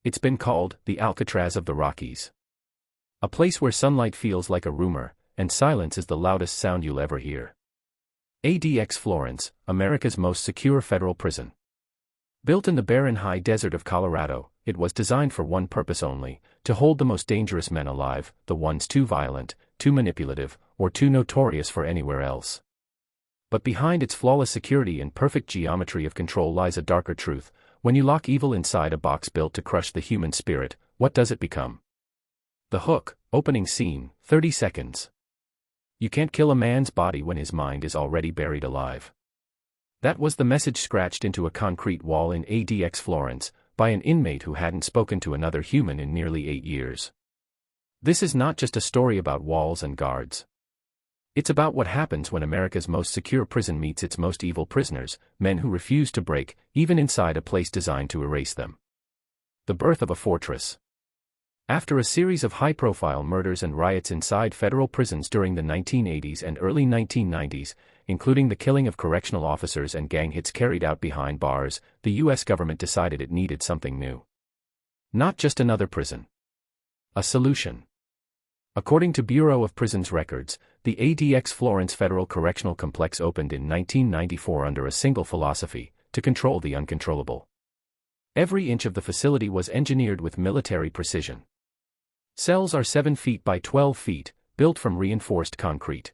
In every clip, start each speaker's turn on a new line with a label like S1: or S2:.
S1: It's been called the Alcatraz of the Rockies. A place where sunlight feels like a rumor, and silence is the loudest sound you'll ever hear. ADX Florence, America's most secure federal prison. Built in the barren high desert of Colorado, it was designed for one purpose only: to hold the most dangerous men alive, the ones too violent, too manipulative, or too notorious for anywhere else. But behind its flawless security and perfect geometry of control lies a darker truth. When you lock evil inside a box built to crush the human spirit, what does it become? The Hook, opening scene, 30 seconds. You can't kill a man's body when his mind is already buried alive. That was the message scratched into a concrete wall in ADX Florence, by an inmate who hadn't spoken to another human in nearly 8 years. This is not just a story about walls and guards. It's about what happens when America's most secure prison meets its most evil prisoners, men who refuse to break, even inside a place designed to erase them. The birth of a fortress. After a series of high-profile murders and riots inside federal prisons during the 1980s and early 1990s, including the killing of correctional officers and gang hits carried out behind bars, the U.S. government decided it needed something new. Not just another prison. A solution. According to Bureau of Prisons records, the ADX Florence Federal Correctional Complex opened in 1994 under a single philosophy: to control the uncontrollable. Every inch of the facility was engineered with military precision. Cells are 7 feet by 12 feet, built from reinforced concrete.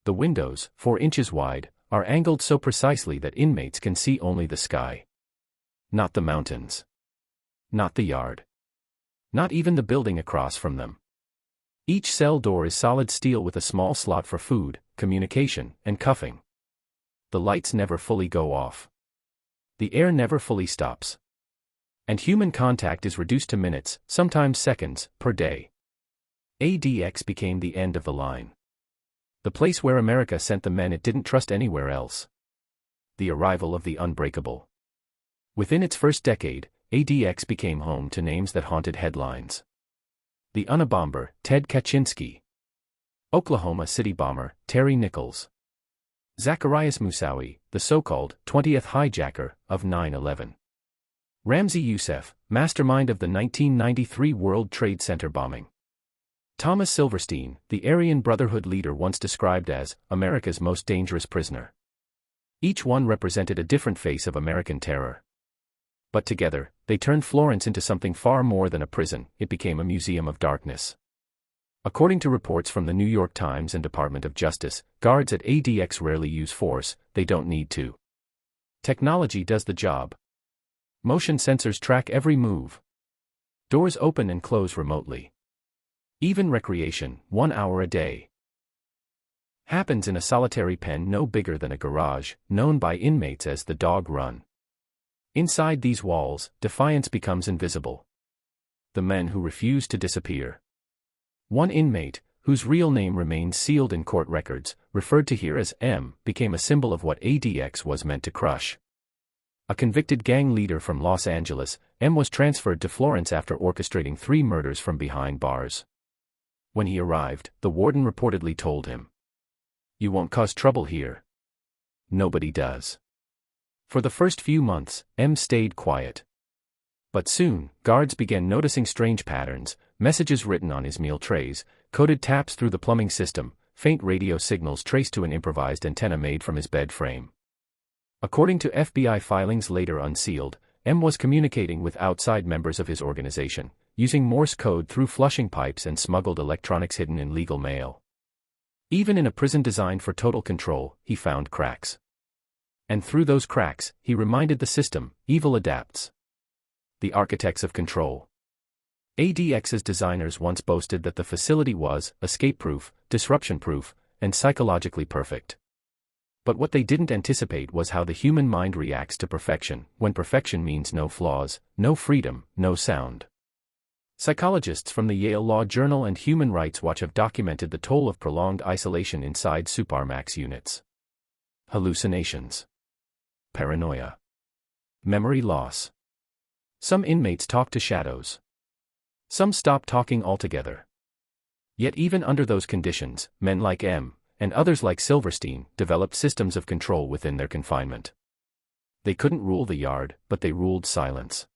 S1: The windows, 4 inches wide, are angled so precisely that inmates can see only the sky. Not the mountains. Not the yard. Not even the building across from them. Each cell door is solid steel with a small slot for food, communication, and cuffing. The lights never fully go off. The air never fully stops. And human contact is reduced to minutes, sometimes seconds, per day. ADX became the end of the line. The place where America sent the men it didn't trust anywhere else. The arrival of the unbreakable. Within its first decade, ADX became home to names that haunted headlines. The Unabomber, Ted Kaczynski. Oklahoma City bomber, Terry Nichols. Zacarias Moussaoui, the so-called 20th hijacker of 9/11. Ramzi Youssef, mastermind of the 1993 World Trade Center bombing. Thomas Silverstein, the Aryan Brotherhood leader once described as America's most dangerous prisoner. Each one represented a different face of American terror. But together, they turned Florence into something far more than a prison. It became a museum of darkness. According to reports from the New York Times and Department of Justice, guards at ADX rarely use force, they don't need to. Technology does the job. Motion sensors track every move. Doors open and close remotely. Even recreation, 1 hour a day, happens in a solitary pen no bigger than a garage, known by inmates as the dog run. Inside these walls, defiance becomes invisible. The men who refuse to disappear. One inmate, whose real name remains sealed in court records, referred to here as M, became a symbol of what ADX was meant to crush. A convicted gang leader from Los Angeles, M was transferred to Florence after orchestrating 3 murders from behind bars. When he arrived, the warden reportedly told him, "You won't cause trouble here." Nobody does. For the first few months, M stayed quiet. But soon, guards began noticing strange patterns: messages written on his meal trays, coded taps through the plumbing system, faint radio signals traced to an improvised antenna made from his bed frame. According to FBI filings later unsealed, M was communicating with outside members of his organization, using Morse code through flushing pipes and smuggled electronics hidden in legal mail. Even in a prison designed for total control, he found cracks. And through those cracks, he reminded the system, evil adapts. The architects of control. ADX's designers once boasted that the facility was escape-proof, disruption-proof, and psychologically perfect. But what they didn't anticipate was how the human mind reacts to perfection, when perfection means no flaws, no freedom, no sound. Psychologists from the Yale Law Journal and Human Rights Watch have documented the toll of prolonged isolation inside supermax units. Hallucinations. Paranoia. Memory loss. Some inmates talk to shadows. Some stop talking altogether. Yet even under those conditions, men like M, and others like Silverstein, developed systems of control within their confinement. They couldn't rule the yard, but they ruled silence.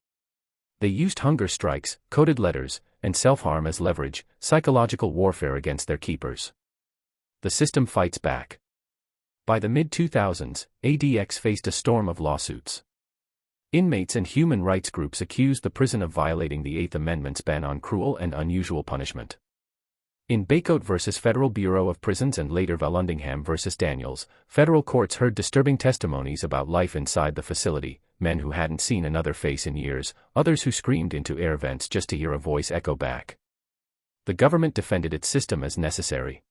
S1: They used hunger strikes, coded letters, and self-harm as leverage, psychological warfare against their keepers. The system fights back. By the mid-2000s, ADX faced a storm of lawsuits. Inmates and human rights groups accused the prison of violating the Eighth Amendment's ban on cruel and unusual punishment. In Baycoat v. Federal Bureau of Prisons and later Vallandigham v. Daniels, federal courts heard disturbing testimonies about life inside the facility, men who hadn't seen another face in years, others who screamed into air vents just to hear a voice echo back. The government defended its system as necessary.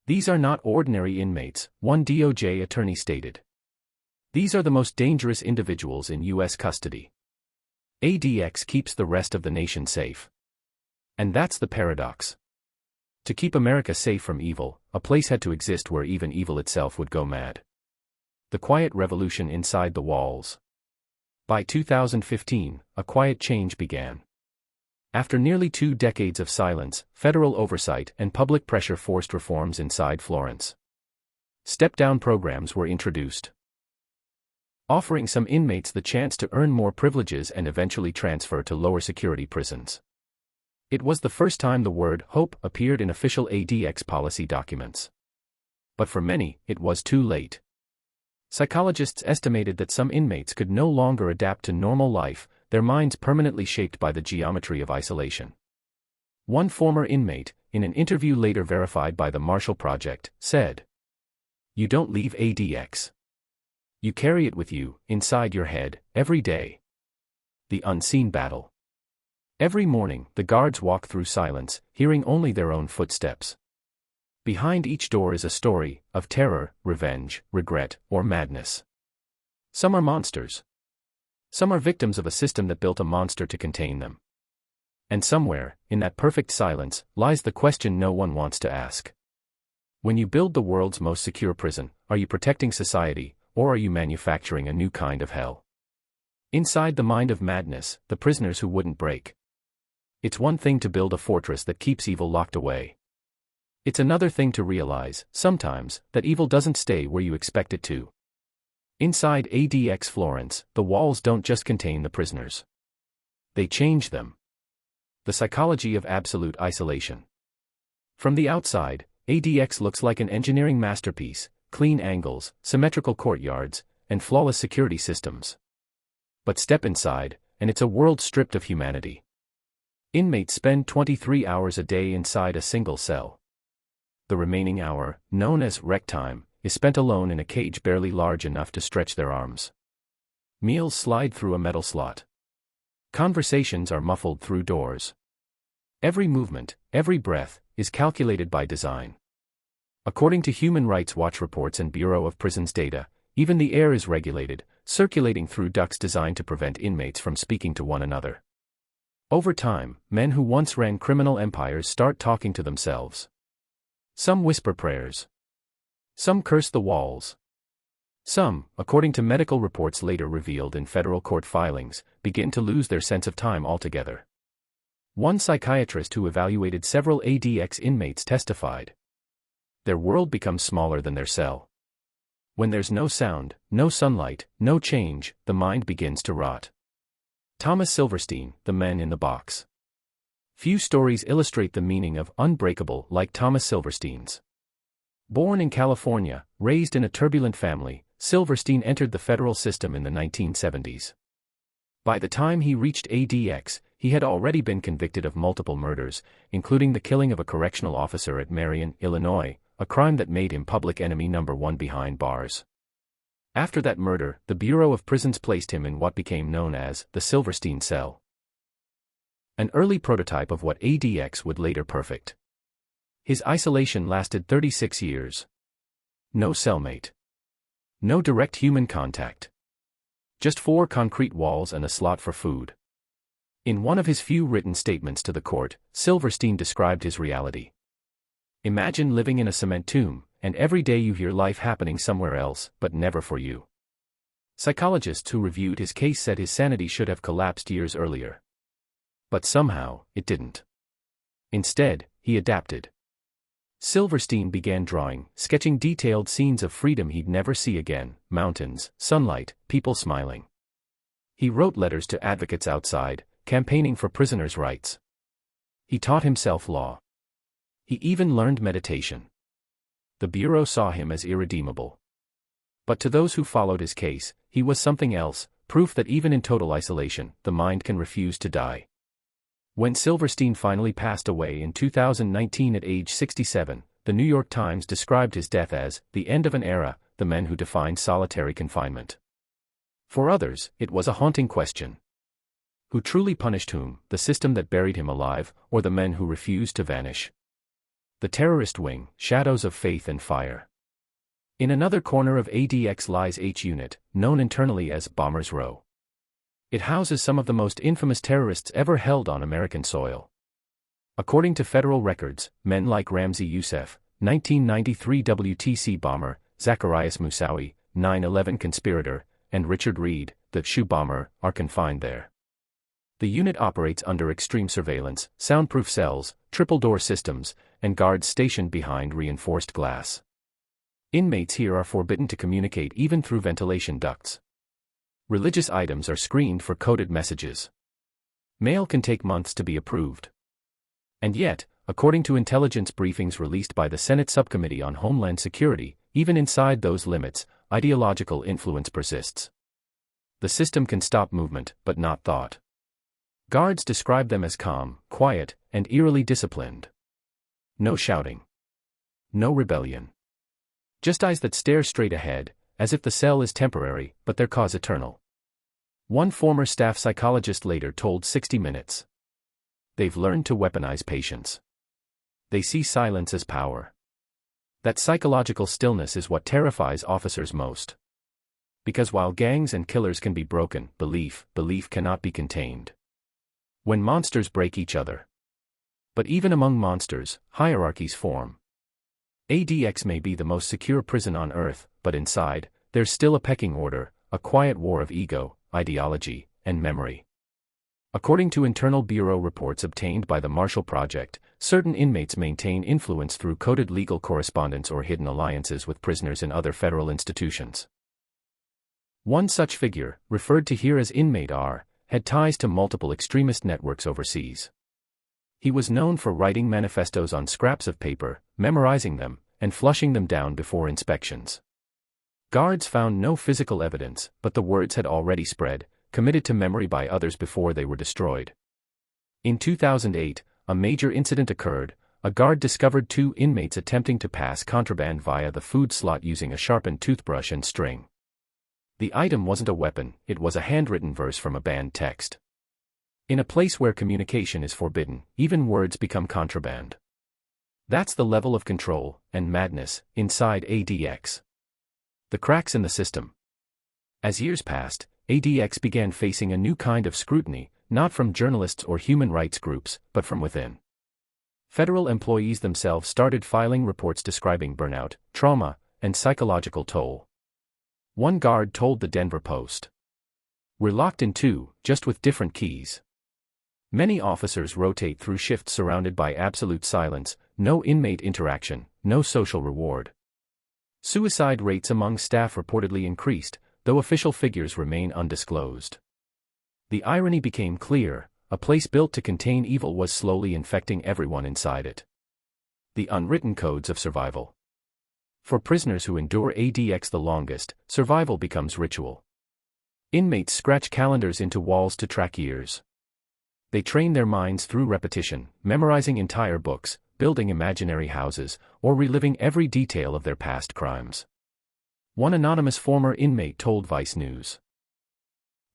S1: "These are not ordinary inmates," one DOJ attorney stated. "These are the most dangerous individuals in U.S. custody. ADX keeps the rest of the nation safe." And that's the paradox. To keep America safe from evil, a place had to exist where even evil itself would go mad. The quiet revolution inside the walls. By 2015, a quiet change began. After nearly 2 decades of silence, federal oversight and public pressure forced reforms inside Florence. Step-down programs were introduced, offering some inmates the chance to earn more privileges and eventually transfer to lower security prisons. It was the first time the word hope appeared in official ADX policy documents. But for many, it was too late. Psychologists estimated that some inmates could no longer adapt to normal life, their minds permanently shaped by the geometry of isolation. One former inmate, in an interview later verified by the Marshall Project, said, "You don't leave ADX. You carry it with you, inside your head, every day." The unseen battle. Every morning, the guards walk through silence, hearing only their own footsteps. Behind each door is a story, of terror, revenge, regret, or madness. Some are monsters. Some are victims of a system that built a monster to contain them. And somewhere, in that perfect silence, lies the question no one wants to ask. When you build the world's most secure prison, are you protecting society, or are you manufacturing a new kind of hell? Inside the mind of madness, the prisoners who wouldn't break. It's one thing to build a fortress that keeps evil locked away. It's another thing to realize, sometimes, that evil doesn't stay where you expect it to. Inside ADX Florence, the walls don't just contain the prisoners. They change them. The psychology of absolute isolation. From the outside, ADX looks like an engineering masterpiece, clean angles, symmetrical courtyards, and flawless security systems. But step inside, and it's a world stripped of humanity. Inmates spend 23 hours a day inside a single cell. The remaining hour, known as rec time, is spent alone in a cage barely large enough to stretch their arms. Meals slide through a metal slot. Conversations are muffled through doors. Every movement, every breath, is calculated by design. According to Human Rights Watch reports and Bureau of Prisons data, even the air is regulated, circulating through ducts designed to prevent inmates from speaking to one another. Over time, men who once ran criminal empires start talking to themselves. Some whisper prayers. Some curse the walls. Some, according to medical reports later revealed in federal court filings, begin to lose their sense of time altogether. One psychiatrist who evaluated several ADX inmates testified. Their world becomes smaller than their cell. When there's no sound, no sunlight, no change, the mind begins to rot. Thomas Silverstein, The Men in the Box. Few stories illustrate the meaning of unbreakable like Thomas Silverstein's. Born in California, raised in a turbulent family, Silverstein entered the federal system in the 1970s. By the time he reached ADX, he had already been convicted of multiple murders, including the killing of a correctional officer at Marion, Illinois, a crime that made him public enemy number 1 behind bars. After that murder, the Bureau of Prisons placed him in what became known as the Silverstein cell. An early prototype of what ADX would later perfect. His isolation lasted 36 years. No cellmate. No direct human contact. Just 4 concrete walls and a slot for food. In one of his few written statements to the court, Silverstein described his reality. Imagine living in a cement tomb, and every day you hear life happening somewhere else, but never for you. Psychologists who reviewed his case said his sanity should have collapsed years earlier. But somehow, it didn't. Instead, he adapted. Silverstein began drawing, sketching detailed scenes of freedom he'd never see again: mountains, sunlight, people smiling. He wrote letters to advocates outside, campaigning for prisoners' rights. He taught himself law. He even learned meditation. The Bureau saw him as irredeemable. But to those who followed his case, he was something else, proof that even in total isolation, the mind can refuse to die. When Silverstein finally passed away in 2019 at age 67, the New York Times described his death as the end of an era, the men who defined solitary confinement. For others, it was a haunting question. Who truly punished whom, the system that buried him alive, or the men who refused to vanish? The terrorist wing, shadows of faith and fire. In another corner of ADX lies H Unit, known internally as Bombers Row. It houses some of the most infamous terrorists ever held on American soil. According to federal records, men like Ramzi Youssef, 1993 WTC bomber, Zacharias Moussaoui, 9/11 conspirator, and Richard Reed, the shoe bomber, are confined there. The unit operates under extreme surveillance, soundproof cells, triple-door systems, and guards stationed behind reinforced glass. Inmates here are forbidden to communicate even through ventilation ducts. Religious items are screened for coded messages. Mail can take months to be approved. And yet, according to intelligence briefings released by the Senate Subcommittee on Homeland Security, even inside those limits, ideological influence persists. The system can stop movement, but not thought. Guards describe them as calm, quiet, and eerily disciplined. No shouting. No rebellion. Just eyes that stare straight ahead, as if the cell is temporary, but their cause eternal. One former staff psychologist later told 60 Minutes. They've learned to weaponize patience. They see silence as power. That psychological stillness is what terrifies officers most. Because while gangs and killers can be broken, belief cannot be contained. When monsters break each other. But even among monsters, hierarchies form. ADX may be the most secure prison on Earth, but inside, there's still a pecking order, a quiet war of ego, ideology, and memory. According to internal bureau reports obtained by the Marshall Project, certain inmates maintain influence through coded legal correspondence or hidden alliances with prisoners in other federal institutions. One such figure, referred to here as Inmate R, had ties to multiple extremist networks overseas. He was known for writing manifestos on scraps of paper, memorizing them, and flushing them down before inspections. Guards found no physical evidence, but the words had already spread, committed to memory by others before they were destroyed. In 2008, a major incident occurred. A guard discovered two inmates attempting to pass contraband via the food slot using a sharpened toothbrush and string. The item wasn't a weapon, it was a handwritten verse from a banned text. In a place where communication is forbidden, even words become contraband. That's the level of control and madness inside ADX. The cracks in the system. As years passed, ADX began facing a new kind of scrutiny, not from journalists or human rights groups, but from within. Federal employees themselves started filing reports describing burnout, trauma, and psychological toll. One guard told the Denver Post, "We're locked in two, just with different keys." Many officers rotate through shifts surrounded by absolute silence, no inmate interaction, no social reward. Suicide rates among staff reportedly increased, though official figures remain undisclosed. The irony became clear: a place built to contain evil was slowly infecting everyone inside it. The unwritten codes of survival. For prisoners who endure ADX the longest, survival becomes ritual. Inmates scratch calendars into walls to track years. They train their minds through repetition, memorizing entire books, building imaginary houses, or reliving every detail of their past crimes. One anonymous former inmate told Vice News,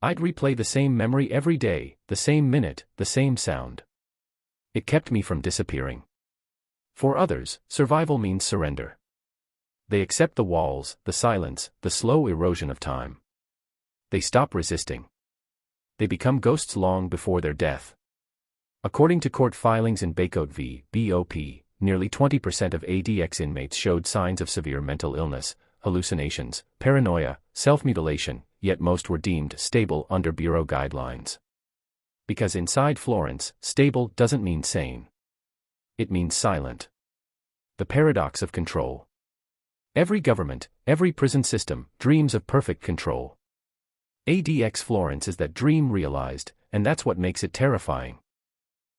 S1: "I'd replay the same memory every day, the same minute, the same sound. It kept me from disappearing." For others, survival means surrender. They accept the walls, the silence, the slow erosion of time. They stop resisting. They become ghosts long before their death. According to court filings in Baycoat v. BOP, nearly 20% of ADX inmates showed signs of severe mental illness, hallucinations, paranoia, self-mutilation, yet most were deemed stable under Bureau guidelines. Because inside Florence, stable doesn't mean sane. It means silent. The paradox of control. Every government, every prison system, dreams of perfect control. ADX Florence is that dream realized, and that's what makes it terrifying.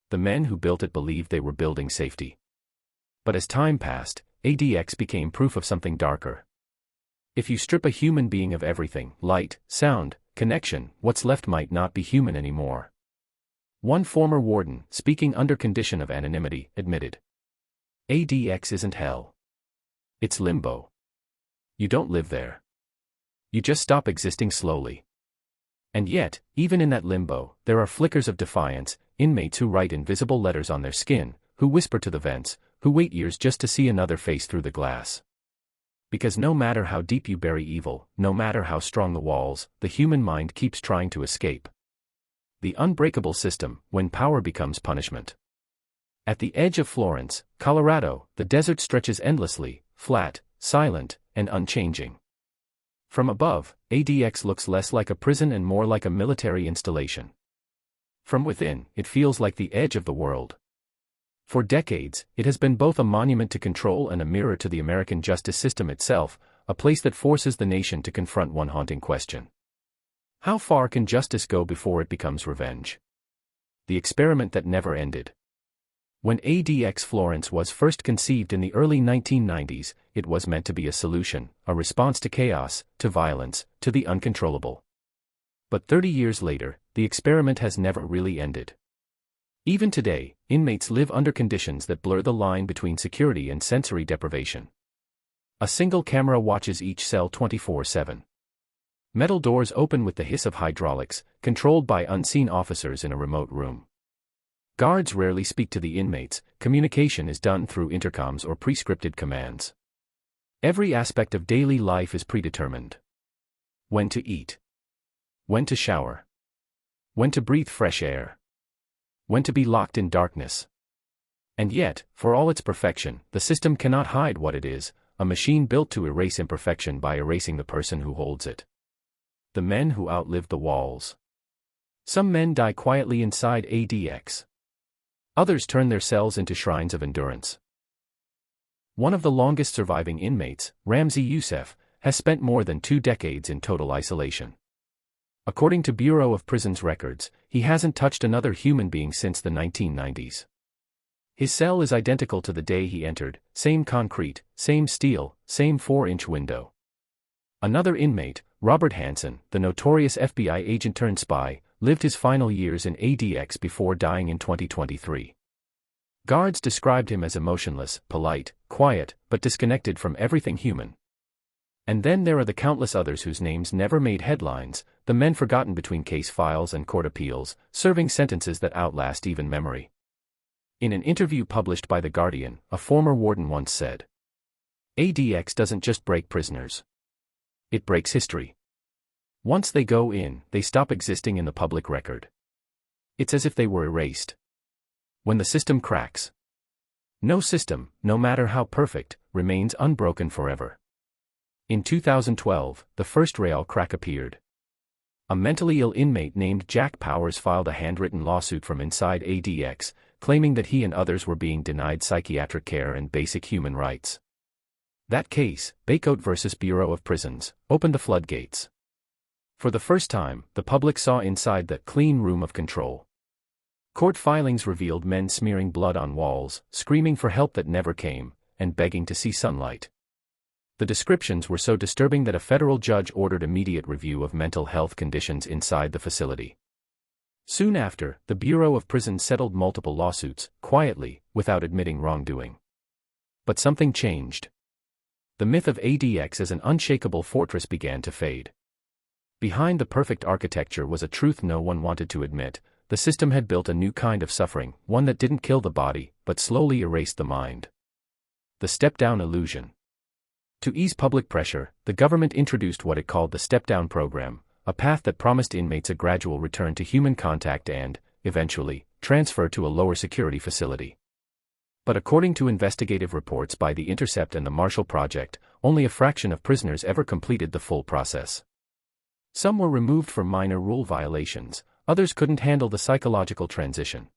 S1: The men who built it believed they were building safety. But as time passed, ADX became proof of something darker. If you strip a human being of everything, light, sound, connection, what's left might not be human anymore. One former warden, speaking under condition of anonymity, admitted, ADX isn't hell. It's limbo. You don't live there. You just stop existing slowly. And yet, even in that limbo, there are flickers of defiance, inmates who write invisible letters on their skin, who whisper to the vents, who wait years just to see another face through the glass. Because no matter how deep you bury evil, no matter how strong the walls, the human mind keeps trying to escape. The unbreakable system, when power becomes punishment. At the edge of Florence, Colorado, the desert stretches endlessly, flat, silent, and unchanging. From above, ADX looks less like a prison and more like a military installation. From within, it feels like the edge of the world. For decades, it has been both a monument to control and a mirror to the American justice system itself, a place that forces the nation to confront one haunting question. How far can justice go before it becomes revenge? The experiment that never ended. When ADX Florence was first conceived in the early 1990s, it was meant to be a solution, a response to chaos, to violence, to the uncontrollable. But 30 years later, the experiment has never really ended. Even today, inmates live under conditions that blur the line between security and sensory deprivation. A single camera watches each cell 24/7. Metal doors open with the hiss of hydraulics, controlled by unseen officers in a remote room. Guards rarely speak to the inmates, communication is done through intercoms or prescripted commands. Every aspect of daily life is predetermined. When to eat. When to shower. When to breathe fresh air. When to be locked in darkness. And yet, for all its perfection, the system cannot hide what it is, a machine built to erase imperfection by erasing the person who holds it. The men who outlived the walls. Some men die quietly inside ADX. Others turn their cells into shrines of endurance. One of the longest surviving inmates, Ramzi Youssef, has spent more than 2 decades in total isolation. According to Bureau of Prisons records, he hasn't touched another human being since the 1990s. His cell is identical to the day he entered, same concrete, same steel, same 4-inch window. Another inmate, Robert Hansen, the notorious FBI agent turned spy, lived his final years in ADX before dying in 2023. Guards described him as emotionless, polite, quiet, but disconnected from everything human. And then there are the countless others whose names never made headlines, the men forgotten between case files and court appeals, serving sentences that outlast even memory. In an interview published by The Guardian, a former warden once said, ADX doesn't just break prisoners. It breaks history. Once they go in, they stop existing in the public record. It's as if they were erased. When the system cracks. No system, no matter how perfect, remains unbroken forever. In 2012, the first real crack appeared. A mentally ill inmate named Jack Powers filed a handwritten lawsuit from inside ADX, claiming that he and others were being denied psychiatric care and basic human rights. That case, Baycoat vs. Bureau of Prisons, opened the floodgates. For the first time, the public saw inside the clean room of control. Court filings revealed men smearing blood on walls, screaming for help that never came, and begging to see sunlight. The descriptions were so disturbing that a federal judge ordered immediate review of mental health conditions inside the facility. Soon after, the Bureau of Prisons settled multiple lawsuits, quietly, without admitting wrongdoing. But something changed. The myth of ADX as an unshakable fortress began to fade. Behind the perfect architecture was a truth no one wanted to admit: the system had built a new kind of suffering, one that didn't kill the body, but slowly erased the mind. The step-down illusion. To ease public pressure, the government introduced what it called the step-down program, a path that promised inmates a gradual return to human contact and, eventually, transfer to a lower security facility. But according to investigative reports by The Intercept and the Marshall Project, only a fraction of prisoners ever completed the full process. Some were removed for minor rule violations, others couldn't handle the psychological transition.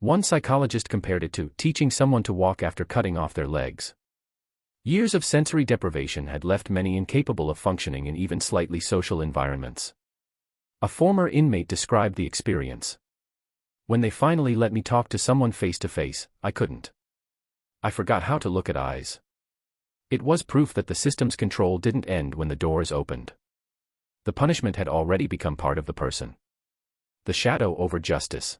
S1: One psychologist compared it to teaching someone to walk after cutting off their legs. Years of sensory deprivation had left many incapable of functioning in even slightly social environments. A former inmate described the experience. When they finally let me talk to someone face to face, I couldn't. I forgot how to look at eyes. It was proof that the system's control didn't end when the doors opened. The punishment had already become part of the person. The shadow over justice.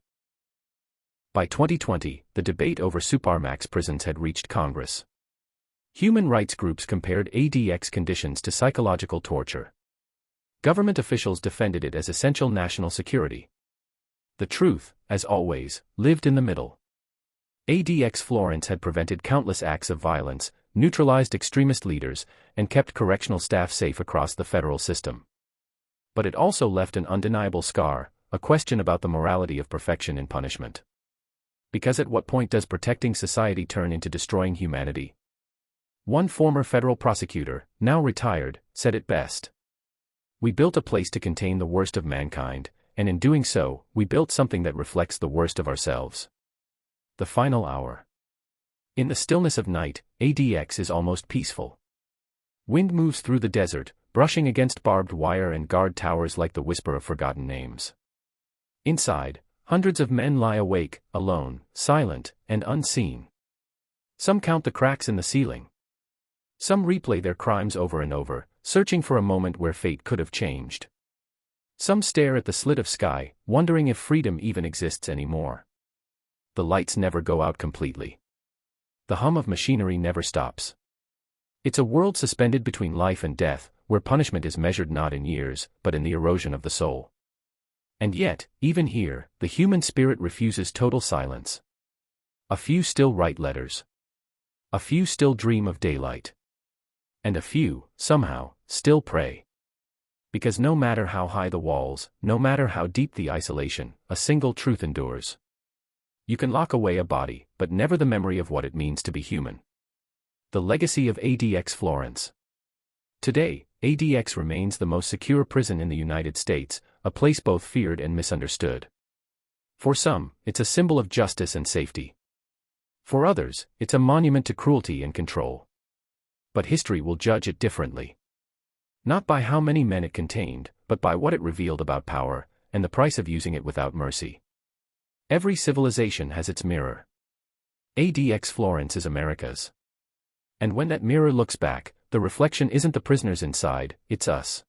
S1: By 2020, the debate over supermax prisons had reached Congress. Human rights groups compared ADX conditions to psychological torture. Government officials defended it as essential national security. The truth, as always, lived in the middle. ADX Florence had prevented countless acts of violence, neutralized extremist leaders, and kept correctional staff safe across the federal system. But it also left an undeniable scar, a question about the morality of perfection in punishment. Because at what point does protecting society turn into destroying humanity? One former federal prosecutor, now retired, said it best. We built a place to contain the worst of mankind, and in doing so, we built something that reflects the worst of ourselves. The final hour. In the stillness of night, ADX is almost peaceful. Wind moves through the desert, brushing against barbed wire and guard towers like the whisper of forgotten names. Inside, hundreds of men lie awake, alone, silent, and unseen. Some count the cracks in the ceiling. Some replay their crimes over and over, searching for a moment where fate could have changed. Some stare at the slit of sky, wondering if freedom even exists anymore. The lights never go out completely. The hum of machinery never stops. It's a world suspended between life and death, where punishment is measured not in years, but in the erosion of the soul. And yet, even here, the human spirit refuses total silence. A few still write letters. A few still dream of daylight. And a few, somehow, still pray. Because no matter how high the walls, no matter how deep the isolation, a single truth endures. You can lock away a body, but never the memory of what it means to be human. The legacy of ADX Florence. Today, ADX remains the most secure prison in the United States, a place both feared and misunderstood. For some, it's a symbol of justice and safety. For others, it's a monument to cruelty and control. But history will judge it differently. Not by how many men it contained, but by what it revealed about power, and the price of using it without mercy. Every civilization has its mirror. ADX Florence is America's. And when that mirror looks back, the reflection isn't the prisoners inside, it's us.